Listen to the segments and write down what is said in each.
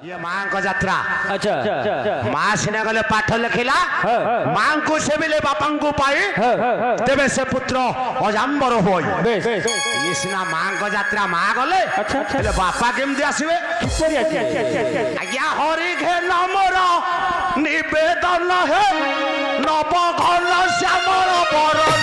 ये मां को यात्रा अच्छा मां सिने गले पाठ लिखिला मां को से बिले बापन को पाई तेबे से पुत्र अजाम्बर होई बेस इसना मां को यात्रा मां गले अच्छा हेले बापा केमदी आसीबे किपरि आसी आज्ञा हरि घे नमर निवेदन है नव घन श्यामर बरन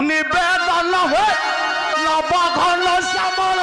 निवेदन है नव घन श्यामर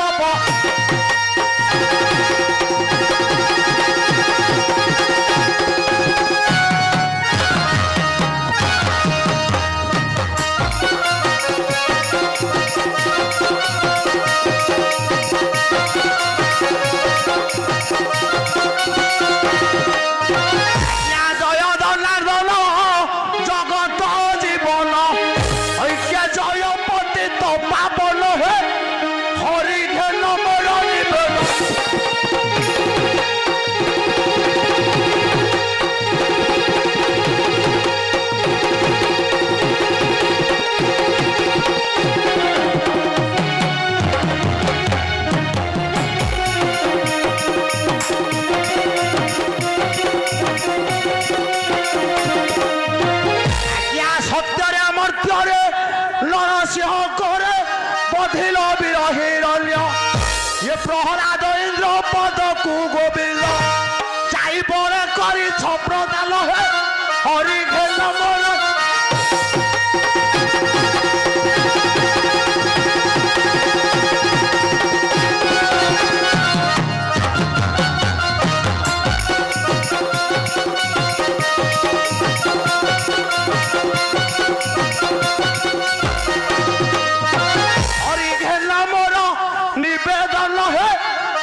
नरसिंह करे बधिल विरहिरण्य ये प्रहलाद इंद्र पद को गोविल चाई बड़े करी छप्रदान है हरि घेन मन निवेदन है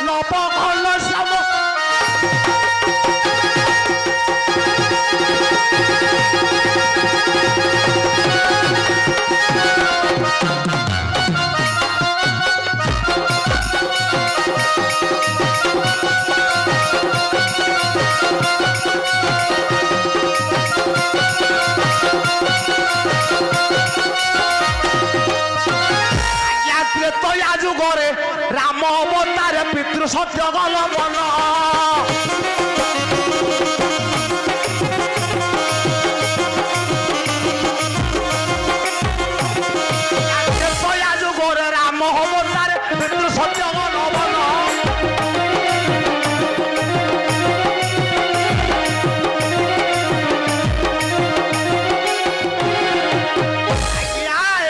नव घन श्याम जुगरे राम अवतारे पितृ सत्य गल मन जुगरे राम अवतारे पितृ सत्य गल मन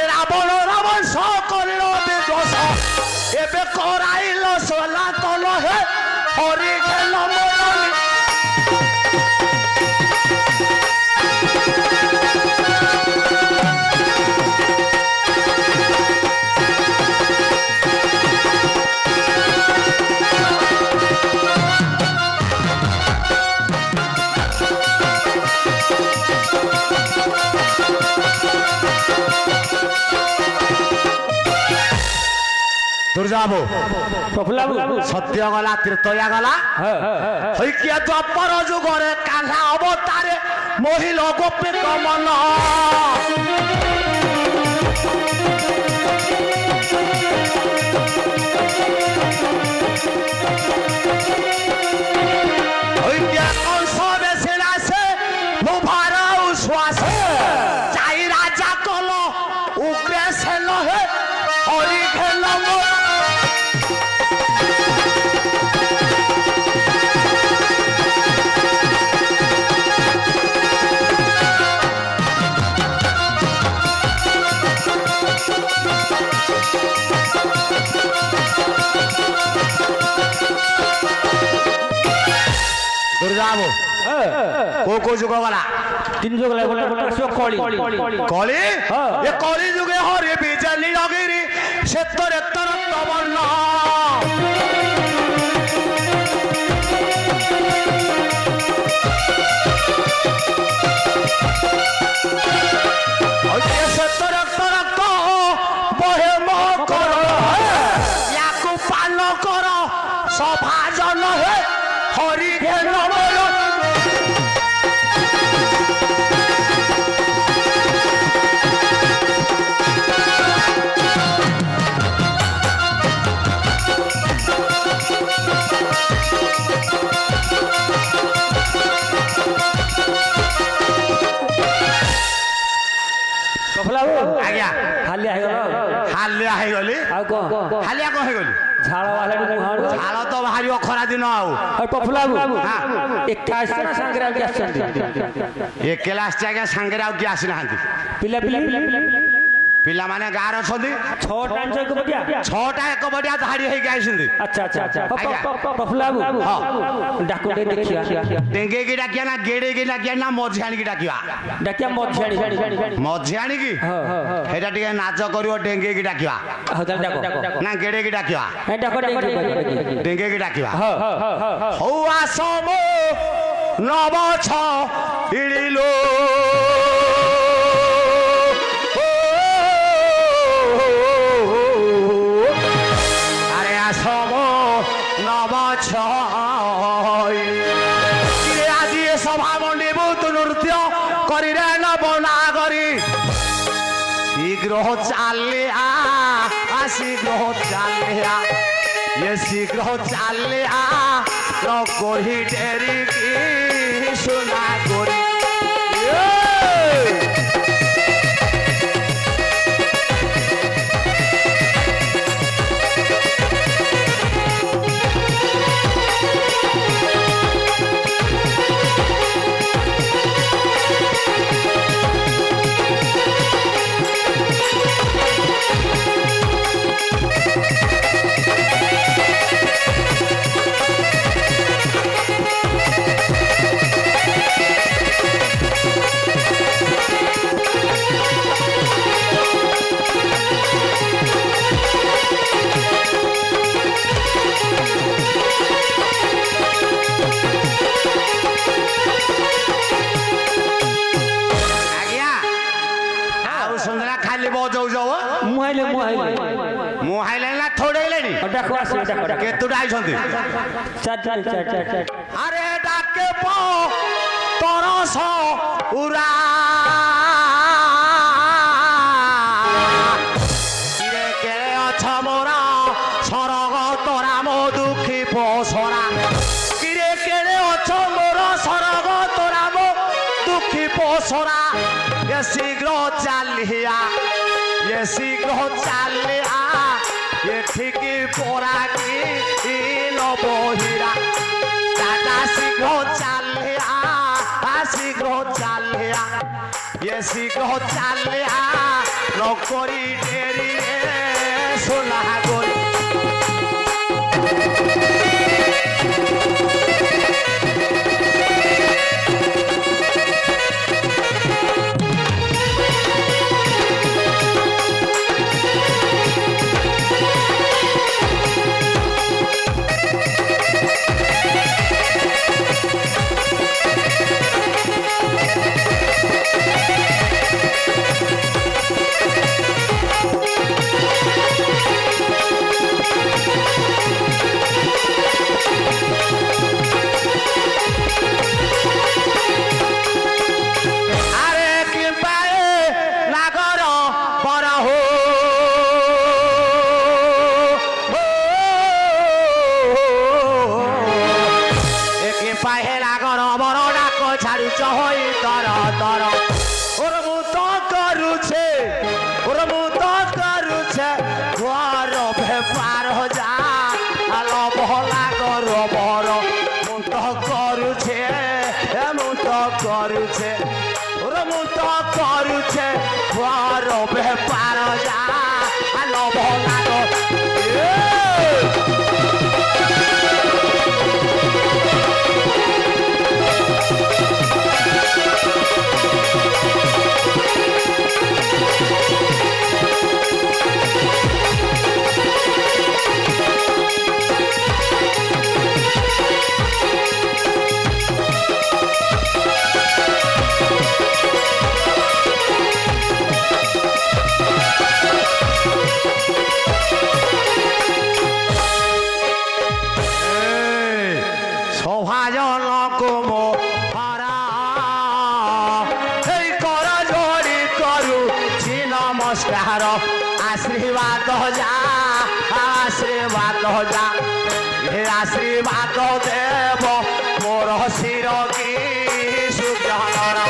रावण रावण सकल एबे कराइल सोला कल है हरि खेल मरणी दुर्जाबो प्रफुल्लाबू सत्य गला तीर्थया गला हईकिया द्वापर जुगरे कान्हा अवतारे महिल गोपी कमन हईकिया कंस बेसिला से मुभार उश्वास चाई राजा कल उग्रसेन है हरि खेल दुर्जाबो को जुग गला तीन जुग कली कली ये कली जुगे हरि बिजली लगेरी क्षेत्र तवर्ण क्षेत्र बहे मकर या पान কর সভাজন হে হরি ঘেন বল ଆଜ୍ଞା ହାଲିଆ ହେଇଗଲ ହାଲିଆ ହେଇଗଲି ଆଉ କଣ ହାଲିଆ କଣ ହେଇଗଲି ଝାଳ ବାହାରି ମୁହଁରୁ ଝାଳ ତ ବାହାରିବ ଖରା ଦିନ ଆଉ ପ୍ରଫୁଲ୍ଲ ବାବୁ ଏକା ଆସିଛ ନା ସାଙ୍ଗରେ ଆଉ କିଏ ଆସିଛନ୍ତି ଏକେଲା ଆସିଛି ଆଜ୍ଞା ସାଙ୍ଗରେ ଆଉ କିଏ ଆସିନାହାନ୍ତି ପିଲା ପିଲା ପିଲାମାନେ ଗାଁରେ ଅଛନ୍ତି ଛଅଟା ଆଣିଛ ଏକ ବଟିଆ ଛଅଟା ଏକ ବଟିଆ ଧାଡି ହେଇକି ଆଇଛନ୍ତି ଆଚ୍ଛା ଆଚ୍ଛା ଆଜ୍ଞା। ପ୍ରଫୁଲ୍ଲ ବାବୁ ଡାକୁ ଟିକେ ଦେଖିବା ଡେଙ୍ଗେଇକି ଡାକିବା ନା ଗେଡେଇକି ଡାକିବା ନା ମଝି ଆଣିକି ଡାକିବା ଡାକିବା ମଝି ଆଣି ମଝି ଆଣିକି ସେଇଟା ଟିକେ ନାଚ କରିବ ଡେଙ୍ଗେଇକି ଡାକିବା ହଉ ତାହେଲେ ଡାକ ନା ଗେଡେଇକି ଡାକିବା ଡାକ ଡେଙ୍ଗେଇକି ଡାକିବା ହଉ ଆସ ମୋ ନବଛ ଇଳିଲୋ আরে আস মো নবছ আজি সভা মন্ডি বহুত নৃত্য করিরে নবনাগরী শীঘ্র চালিয়া শীঘ্র চালিয়া শীঘ্র চালিয়া করি ডেরি কি সোনা করি কেতুটা আইছন্তি আরে ডাকে তরস উরা কিরে কে অছ মোরা সরগ তোরা মো দুঃখী পসরা কিরে কে অছ মোর সরগ তোরা মো দুঃখী পসরা এ শীঘ্র চালিয়া এ শীঘ্র চালিয়া এঠিকি পরাকি নবহিরা দাদা শীঘ্র চালিয়া শীঘ্র চালিয়া শীঘ্র চালিয়া নকরি ডেরি সোনা করি କରୁଛେ ମୁଁ ତ କରୁଛେ ଘର ବେପାର ଯା ଲୋଭ ଲାଗ हो जा आशीर्वाद हो जा हे आशीर्वाद देव मोर शिर की सुजनर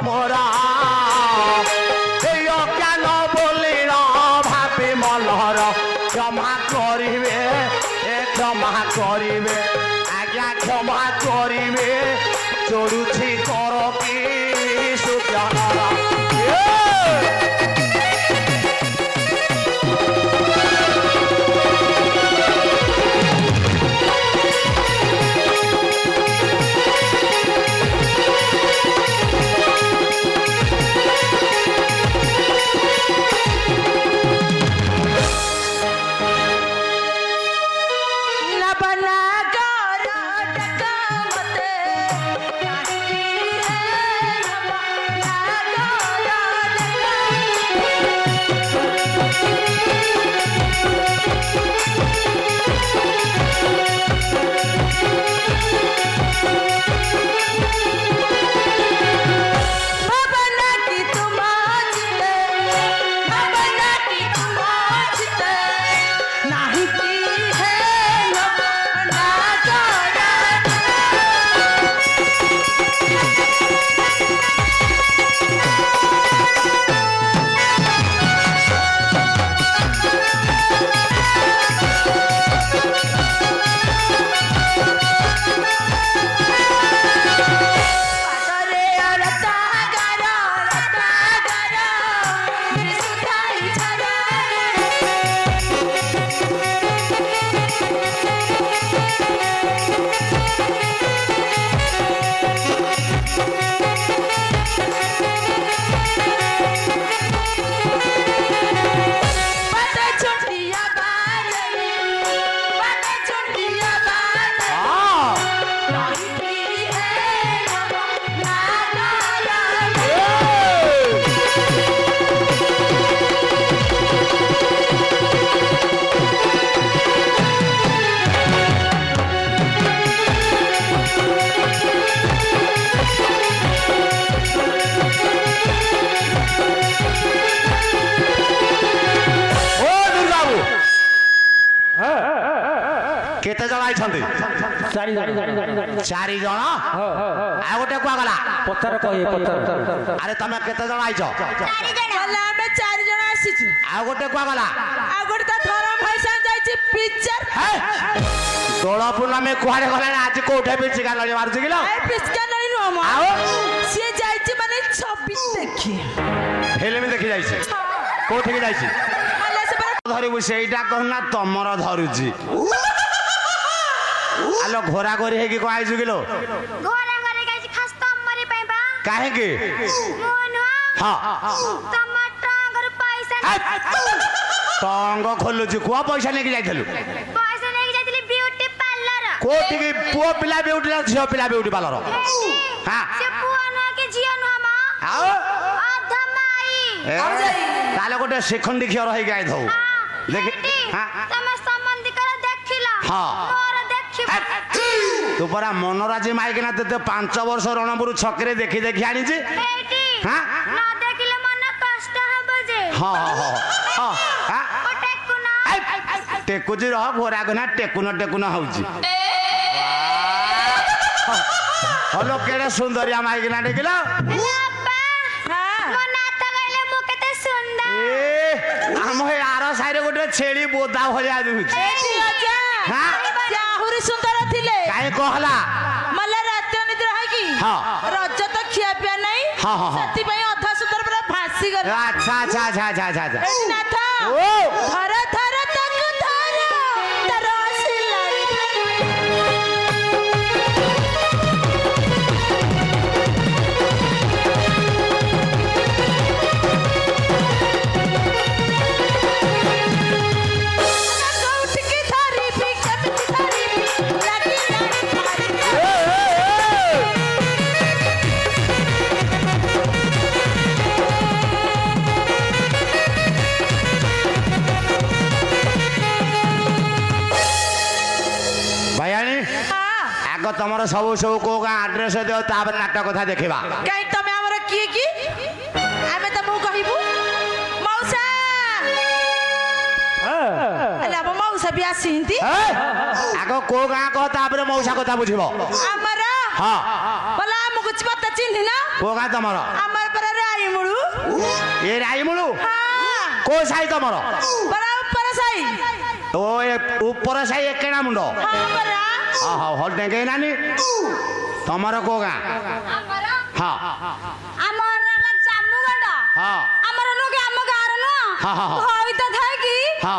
मोरा ज्ञान बोली भाभी मलहर क्षमा करिवे क्षमा करिवे आज्ञा क्षमा करिवे चढ़ुछि कर की सुजनर केते जण आइछन्ती चारि चारि जण आ गोटे कुआ गला पत्थर कहे पत्थर अरे तमे केते जण आइछ चारि जण हला हमें चारि जण आसीछु आ गोटे कुआ गला आ गोटे त थरम भैसा जाइछि पिक्चर तोला पुना में कुआरे गला आज कोठे भी चिका लड़ी मारछ किलो ए पिस्का नहीं नो हम आओ से जाइछि माने 26 देखि फिल्म देखि जाइछि कोठे के जाइछि हला से बरा धरिबु सेइटा कहना तमर धरुछि आलो घोरा घोरी हे कि को आइछु किलो घोरा घरे गाइछि खास तमरे पई बा काहे के मोन हां टमाटर अगर पैसा तंग खोलुछि कुआ पैसा लेके जाइथलु पैसा लेके जाइतली ब्यूटी पार्लर कोठी के पुओ पिला ब्यूटी ला झियो पिला ब्यूटी पार्लर हां से पुआ न के जिया न हम आओ आधा माई अब जाई ताले गोटे शिखंडी खियर हे गाय धौ देखि हां तमे संबंधी कर देखिला हां मोर देखि तू परा मनोराजी माइक ना ते 5 वर्ष रणपुर छकरे देखि देखि आनी छी बेटी हां न देखिले मन कष्ट हबे जे हां हां हां टेकु न टेकुजी रह घोरा गना टेकुन होउची हेलो केड़े सुंदरिया माइक ना देखिला अब्बा हां मो नाथ गइले मु केते सुंदर ए हम हे आरो साइड गोटे छेली बोदा भलिया दुची ए लजा हां जाहुरी सुंदर थिले काहे कहला मल्ला रात निद्रा है की हां रज तो खिया पिया नहीं हां हां सती पई अधा सुंदर पूरा फांसी गल अच्छा अच्छा अच्छा अच्छा अच्छा ए नाथा ओ धर धर तक धर तरसिला ତମର ସବୁ ସବୁ କୋଉ ଗାଁ ଆଡ୍ରେସ ଦିଅ ତାପରେ ନାଟ କଥା ଦେଖିବା କାଇଁ ତମେ ଆମର କିଏ କି ଆମେ ତମକୁ କହିବୁ ମଉସା ହେଲେ ଆମ ମଉସା ବି ଆସିନ୍ତି ଆଗ କୋଉ ଗାଁ କହ ତାପରେ ମଉସା କଥା ବୁଝିବ ଆମର ହଁ ବୋଲା ଆମକୁ ପତା ଚିହ୍ନି ନା କୋଉ ଗାଁ ତମର ଆମର ପରା ରାଇମୁଳୁ ଏ ରାଇମୁଳୁ ହଁ କୋଉ ସାହି ତମର ପରା ଉପର ସାଇ ଓ ଏ ଉପର ସାହି ଏକେଣା ମୁଣ୍ଡ ହଁ ପରା ହଉ ହଉ ଡେଙ୍ଗେଇ ନାନି ତମର କୋଉ ଗାଁ ଆମର ହଁ ଆମର ହେଲା ଜାମୁଗଣ୍ଡ ହଁ ଆମର ନୁହେଁ ଆମ ଗାଁର ହଁ, ହଁ, ହଁ। ନୁହଁ ହଇତ ଥାଏ କି ହଁ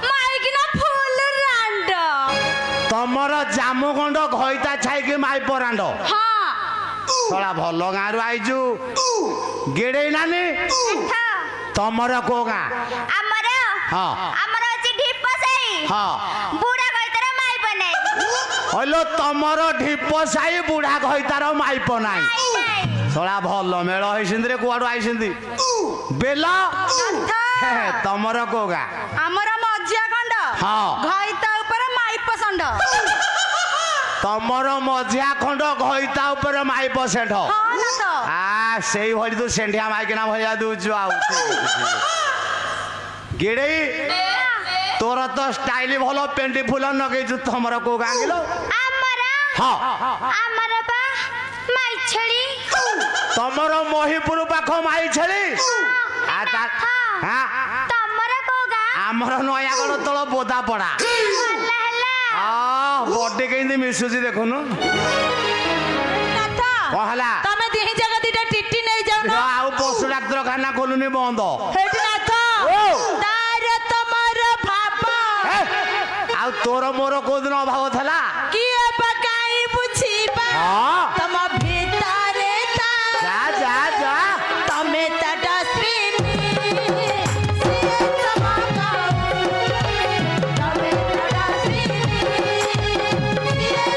ମାଇକିନା ଫୁଲ ରାଣ୍ଡ ତମର ଜାମୁଗଣ୍ଡ ଘଇତା ଛାଇକି ମାଇ ପରାଣ୍ଡ ହଁ ଶଳା ଭଲ ଗାଁରୁ ଆଇଛୁ ଗେଡେଇ ନାନି ଆଠ ତମର କୋଉ ଗାଁ ଆମର ହଁ ଆମର ଅଛି ଢିପ ସାହି ହଁ ବୁଢା କଇତାର ମାଇପ ନାହିଁ ହଇଲୋ ତମର ଢିପ ସାହି ବୁଢା ଘଇତାର ମାଇପ ନାହିଁ ଶଳା ଭଲ ମେଳ ହେଇଛନ୍ତି ରେ କୁଆଡୁ ଆଇଛନ୍ତି ବେଲ ତମର କୋଉ ଗାଁ ଆମର ମଝିଆ ଖଣ୍ଡ ହଁ। ଘଇତା ଉପରେ ମାଇପ ଷଣ୍ଢ ତମର ମଝିଆ ଖଣ୍ଡ ଘଇତା ଉପରେ ମାଇପ ଷେଣ୍ଢ ହଁ ନା ତ ସେଇଭଳି ତୁ ଷେଣ୍ଢିଆ ମାଇକିନା ଭଳିଆ ଦଉଛୁ ଆଉ ଗିଡେଇ ତୋର ତ ଷ୍ଟାଇଲ ଭଲ ପେଣ୍ଟି ଫୁଲ ଲଗେଇଛୁ ତମର କୋଉ ଗାଁ କିଲୋ ଆମର ହଁ ଆମର ବା ମାଇ ଛେଳି ତମର ମହିପୁର ପାଖ ମାଇ ଛେଳି ତମର କୋଉ ଗାଁ ଆମର ନୟାଗଡ଼ ତଳ ବୋଦା ପଡା ଭଲ ହେଲା ବଡି କେମିତି ମିଶୁଛି ଦେଖୁନୁ ନାଥ କଣ ହେଲା ତମେ ଦିହି ଜାଗା ଦିଟା ଟିଟି ନେଇ ଯାଉନ ଆଉ ପଶୁ ଡାକ୍ତରଖାନା ଖୋଲୁନି ବନ୍ଦ ହେଠି ନାଥ ତାର ତମର ଭାବ ଆଉ ତୋର ମୋର କୋଉଦିନ ଅଭାବ ଥିଲା କିଏ ବା କାଇଁ ବୁଝିବା ହଁ। ତମ ଭିତରେ ଯା ଯା ଯା ତମେ ତା ଡଷ୍ଟବିନ୍ ସିଏ ତମ ତମେ ତା ଡଷ୍ଟବିନ୍ ସିଏ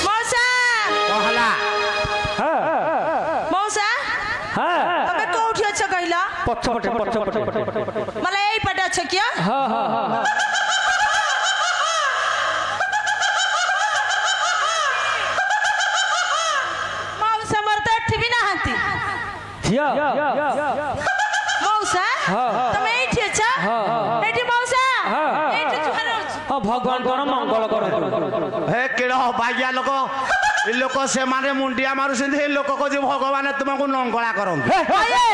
ମଉସା କଣ ହେଲା ମଉସା ତମେ କୋଉଠି ଅଛ କହିଲ ପଛପଟେ ମାନେ ଏଇ ପଟେ ଅଛ କିଆ ମଉସା ମୋର ତ ଏଠି ବି ନାହାନ୍ତି ମଉସା ତମେ ଏଇଠି ଅଛ ଏଇଠି ମଉସା ଏଇଠି ଜୁହାର ଅଛି ଭଗବାନ କର ମଙ୍ଗଳ କର ହେ କିଳ ବାଗିଆ ଲୋକ ଏ ଲୋକ ସେମାନେ ମୁଣ୍ଡିଆ ମାରୁଛନ୍ତି ଏ ଲୋକ କହୁଛି ଭଗବାନ ତୁମକୁ ନଙ୍ଗଳା କରନ୍ତୁ ଓଏ,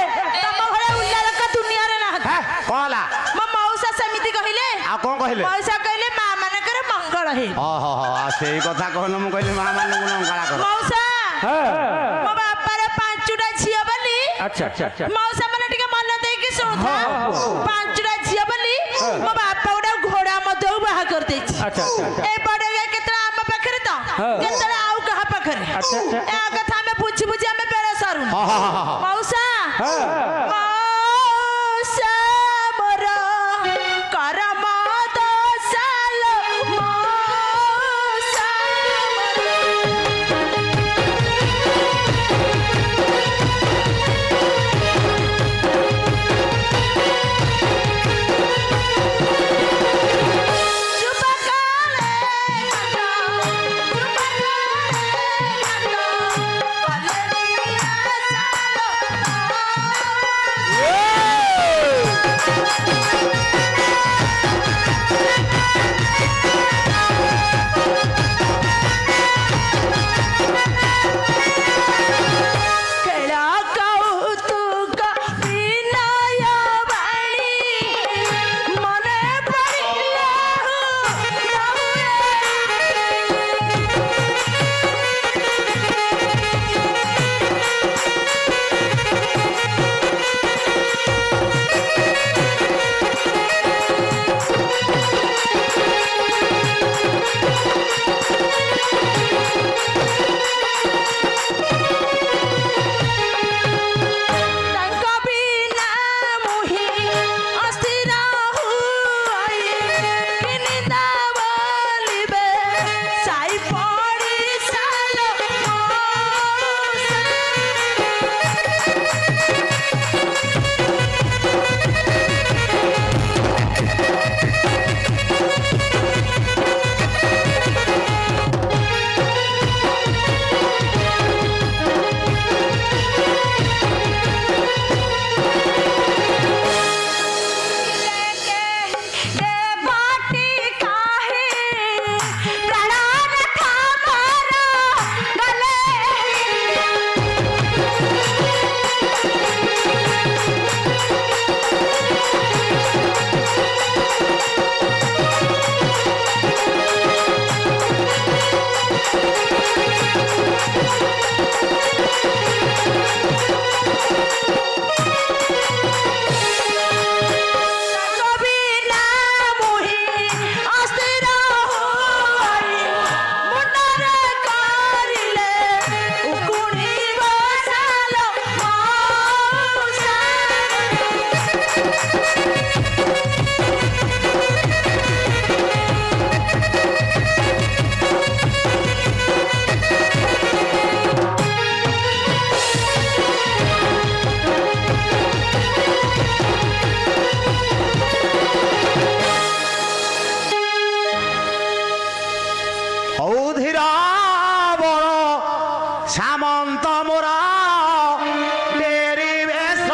ତମ ଭଳିଆ ଉଲ୍ଲା ଲୋକ ଦୁନିଆରେ ନାହାନ୍ତି କଣ ହେଲା ମୋ ମଉସା ସେମିତି କହିଲେ ଆଉ କଣ କହିଲେ ମଉସା କହିଲେ ମା ମାନଙ୍କର ମଙ୍ଗଳ ହେଇ ଓହୋ ସେଇ କଥା କହିଲ ମୁଁ କହିଲି ମା ମାନଙ୍କୁ ନଙ୍ଗଳା କର ମଉସା ମୋ ବାପାର 5ଟା ଝିଅ ବୋଲି ଆଚ୍ଛା ଆଚ୍ଛା ମଉସା ମାନେ ଟିକେ ମନ ଦେଇକି ଶୁଣୁଥା 5ଟା ଝିଅ ବୋଲି ମୋ ବାପା ଗୋଟେ ଘୋଡା ମଧ୍ୟ ବାହା କରିଦେଇଛି ଆଚ୍ଛା ଏ ବଡ କେତେବେଳେ ଆମ ପାଖରେ ତ କେତେବେଳେ ଆଉ କାହା ପାଖରେ ଏ କଥା ଆମେ ବୁଝି ବୁଝି ଆମେ ବେଳ ସରୁ ମଉସା ମଉସା ମୋର କରମ ଦୋଷାଲ ମଉସା ସାମନ୍ତ ମୋର ଡେରି ବେଶ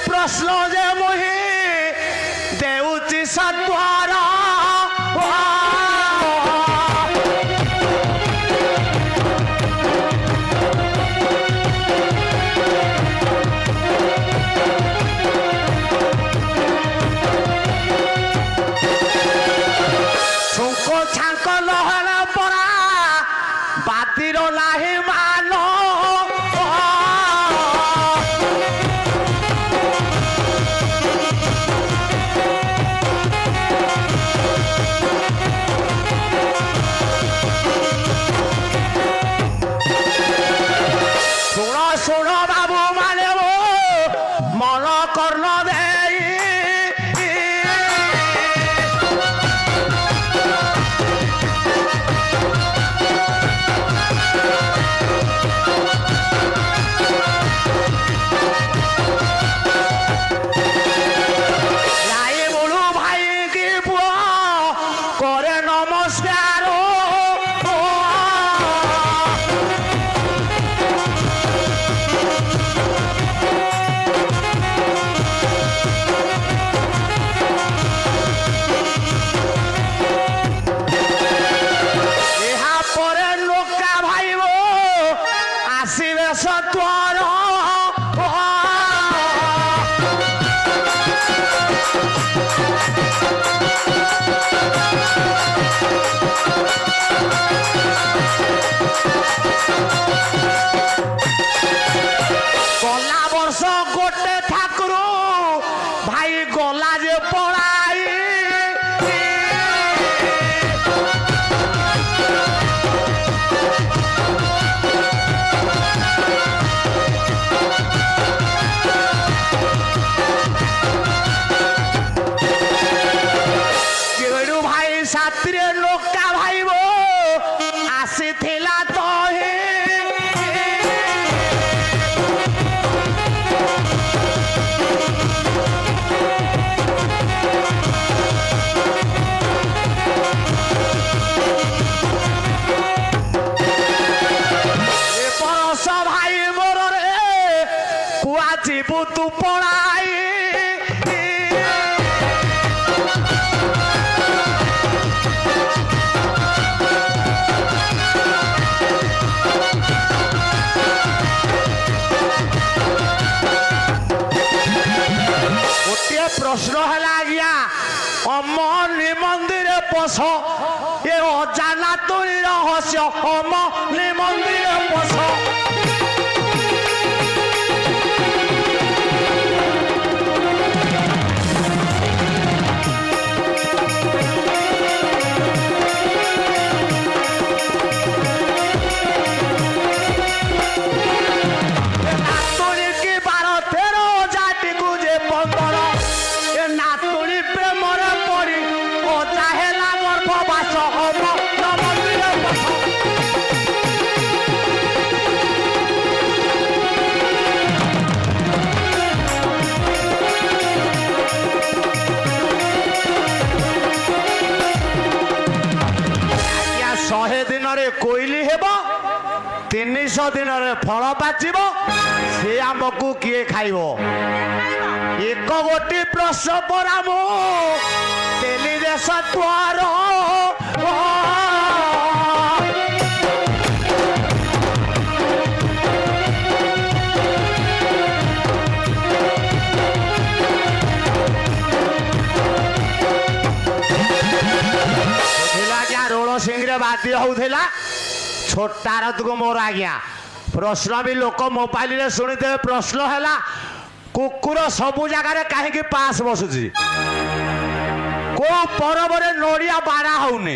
प्रश्न जे मुही देउची सत्वार ଛୁଙ୍କ ଛାଙ୍କ ଲହଲା ପରା ବାତିର ନାହିଁ ମାନ ଶୁଣ ବାବୁ ମାନେ ମନ କର୍ଣ୍ଣ ଦେଇ ରାଇ ବୁଳୁ ଭାଇ କି ପୁଅ କରେ ନମସ୍କାର ଆସିବେ ସତ୍ୱର ଗଲା ବର୍ଷ ଗୋଟେ ଠାକୁର ଭାଇ ଗଲା ଯେ ପଳାଇ ସାଥିରେ ଲୋକା ଭାଇବ ଆସିଥିଲା ତ ଏ ପରଶ ଭାଇ ମୋର ରେ କୁଆ ଯିବୁ ତୁ ପଳାଇ प्रश्न है आज्ञा अमनि मंदिर पश ये अजाना तुरी रहस्य अमनि मंदिर पश शहे दिन कोईली हेब 300 दिन फल पाचिब से आमको किए खाइब एक गोटी प्रश्न परा मु तेली देश द्वार रोल सिंह बादी होता छोटा रथ को मोर आज्ञा प्रश्न भी लोक मोबाइल रे शुणिदे प्रश्न है कुकुर सबु जगार कहीं पास बसुची को पर्व नड़िया बाड़ा होनी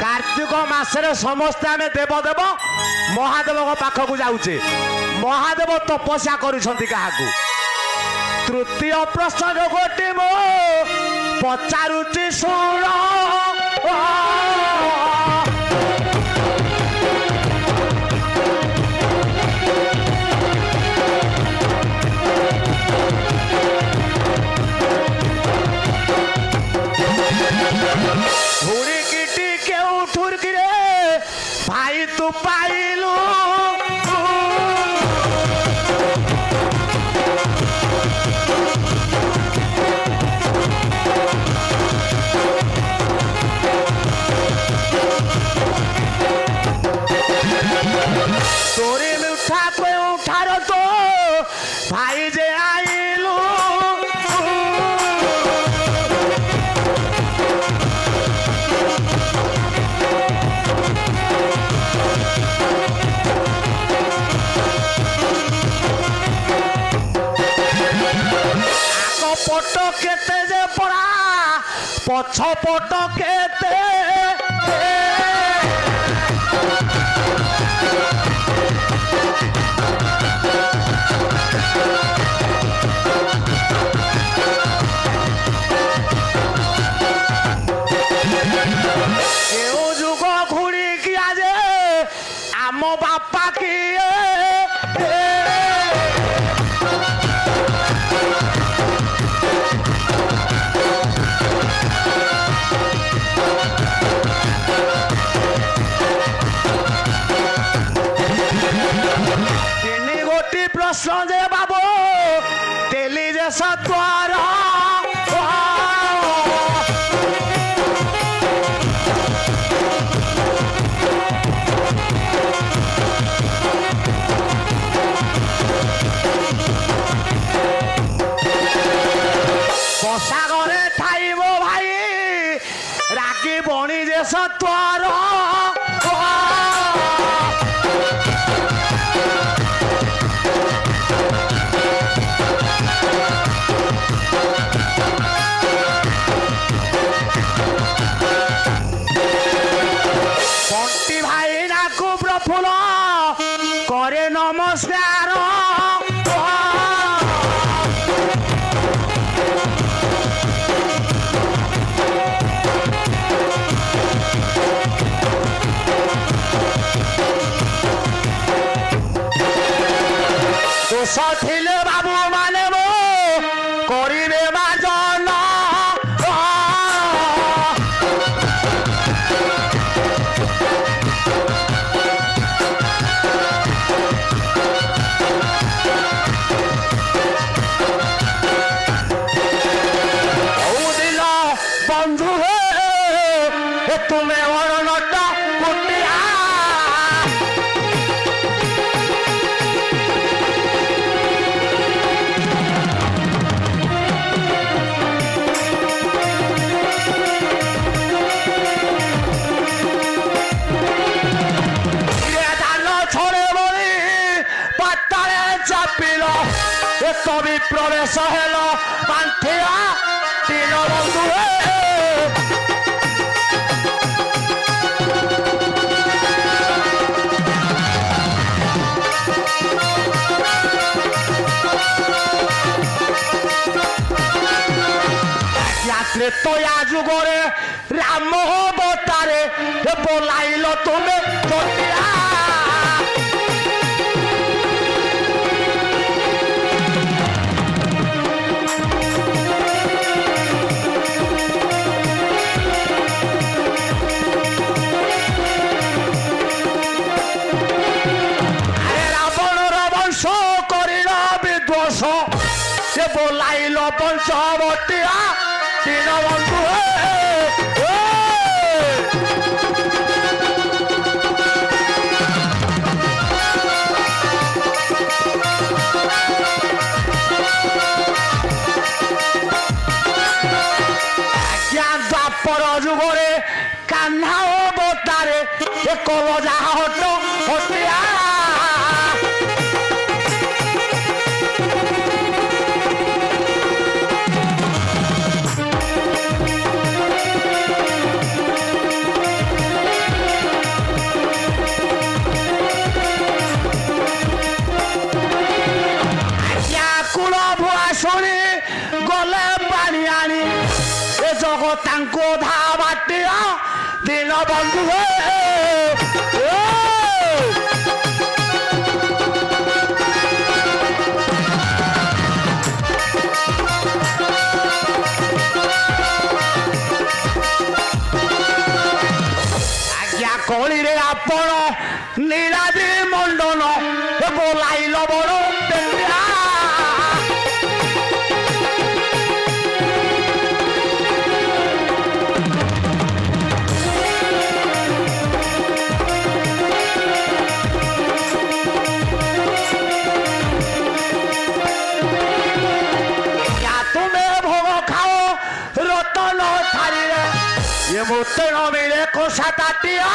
कार्तिक मासरे समस्ते आम देवदेव महादेव पाखक जाऊे महादेव तपस्या करुछंती काहाकू तृतीय प्रश्न गोटे मो पचारुची शुण हुड़िकिटी केउ ठुरकी रे भाई तू पाइलू तोरी में उठा पे उठारो तो भाई जे आइलू पट केते जे पड़ा पछ पट केते केउ जुग घुड़ी किया जे आम बापा किए प्रश्न जे बाबू तेली जे सत्वर बसा घरे ठाइब भाई रागी बणी जे सत्वर प्रफुल्ल करे नमस्कार दोष थिले बाबू माने मो करिबे मार्जन बंधु हे तुम्हें और नटा कुटिया छोड़े बोली पट्टारे चापिल कवि प्रवेश हेल पांठिया तीन बंधु त्रेतया जुगरे राम अवतारे बोलाइल तुम्हें चटिया रावण वंश करिल विध्वंस से बोलाइल पंचवटिया तीन बंधु द्वापर जुगरे कान्हा अवतारे कलजा हट हटिया ତାଙ୍କୁ ଅଧା ବାଟିଆ ଦିନ ବନ୍ଧୁ ହେ ଆଜ୍ଞା କଳିରେ ଆପଣ ନୀଳାଦ୍ରି ମଣ୍ଡନ ବୋଲାଇଲ ବଡ଼ ବେଟିଆ ତୁମେ ଭୋଗ ଖାଅ ରତନ ଥାଳିରେ ଏ ମୋତେ ନ ମିଳେ କଷା ତାଟିଆ